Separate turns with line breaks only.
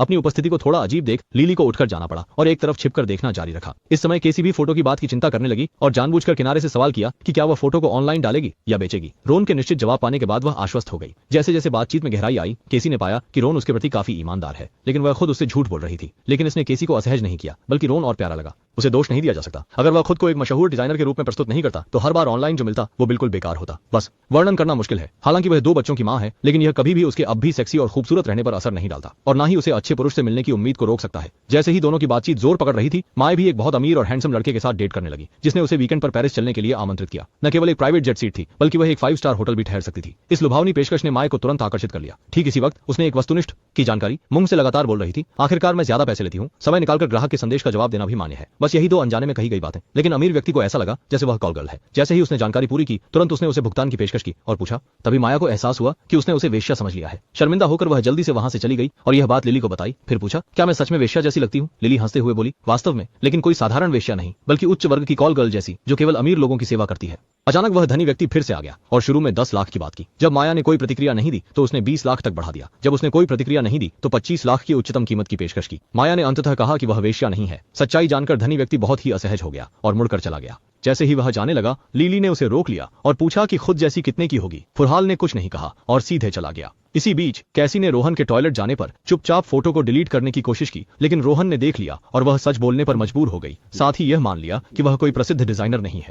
अपनी उपस्थिति को थोड़ा अजीब देख लिली को उठकर जाना पड़ा और एक तरफ छिपकर देखना जारी रखा। इस समय केसी भी फोटो की बात की चिंता करने लगी और जानबूझकर किनारे से सवाल किया कि क्या वह फोटो को ऑनलाइन डालेगी या बेचेगी। रोन के निश्चित जवाब पाने के बाद वह आश्वस्त हो गई। जैसे जैसे बातचीत में गहराई आई, केसी ने पाया कि रोन उसके प्रति काफी ईमानदार है, लेकिन वह खुद उससे झूठ बोल रही थी। लेकिन इसने केसी को असहज नहीं किया, बल्कि रोन और प्यारा लगा। उसे दोष नहीं दिया जा सकता। अगर वह खुद को एक मशहूर डिजाइनर के रूप में प्रस्तुत नहीं करता तो हर बार ऑनलाइन जो मिलता वो बिल्कुल बेकार होता। बस वर्णन करना मुश्किल है। हालांकि वह 2 बच्चों की मां है, लेकिन यह कभी भी उसके अब भी सेक्सी और खूबसूरत रहने पर असर नहीं डालता और ना ही उसे अच्छे पुरुष से मिलने की उम्मीद को रोक सकता है। जैसे ही दोनों की बातचीत जोर पकड़ रही थी, माए भी एक बहुत अमीर और हैंडसम लड़के के साथ डेट करने लगी, जिसने उसे वीकेंड पर पेरिस चलने के लिए आमंत्रित किया। न केवल एक प्राइवेट जेट सीट थी, बल्कि वह एक 5 स्टार होटल भी ठहर सकती थी। इस लुभावनी पेशकश ने माए को तुरंत आकर्षित कर लिया। ठीक इसी वक्त उसने एक वस्तुनिष्ठ की जानकारी मुंह से लगातार बोल रही थी। आखिरकार मैं ज्यादा पैसे लेती हूँ, समय निकालकर ग्राहक के संदेश का जवाब देना भी मान्य है। बस यही 2 अनजाने में कही गई बातें। लेकिन अमीर व्यक्ति को ऐसा लगा जैसे वह कॉल गर्ल है। जैसे ही उसने जानकारी पूरी की, तुरंत उसने उसे भुगतान की पेशकश की और पूछा। तभी माया को एहसास हुआ कि उसने उसे वेश्या समझ लिया है। शर्मिंदा होकर वह जल्दी से वहां से चली गई और यह बात लिली को बताई। फिर पूछा, क्या मैं सच में वेश्या जैसी लगती हूँ? लिली हंसते हुए बोली, वास्तव में, लेकिन कोई साधारण वेश्या नहीं, बल्कि उच्च वर्ग की कॉल गर्ल जैसी, जो केवल अमीर लोगों की सेवा करती है। अचानक वह धनी व्यक्ति फिर से आ गया और शुरू में 10 लाख की बात की। जब माया ने कोई प्रतिक्रिया नहीं दी तो उसने 20 लाख तक बढ़ा दिया। जब उसने कोई प्रतिक्रिया नहीं दी तो 25 लाख की उच्चतम कीमत की पेशकश की। माया ने अंततः कहा कि वह वेश्या नहीं है। सच्चाई जानकर धनी व्यक्ति बहुत ही असहज हो गया और मुड़कर चला गया। जैसे ही वह जाने लगा, लिली ने उसे रोक लिया और पूछा कि खुद जैसी कितने की होगी। फुरहाल ने कुछ नहीं कहा और सीधे चला गया। इसी बीच कैसी ने रोहन के टॉयलेट जाने पर चुपचाप फोटो को डिलीट करने की कोशिश की, लेकिन रोहन ने देख लिया और वह सच बोलने पर मजबूर हो गई। साथ ही यह मान लिया कि वह कोई प्रसिद्ध डिजाइनर नहीं है।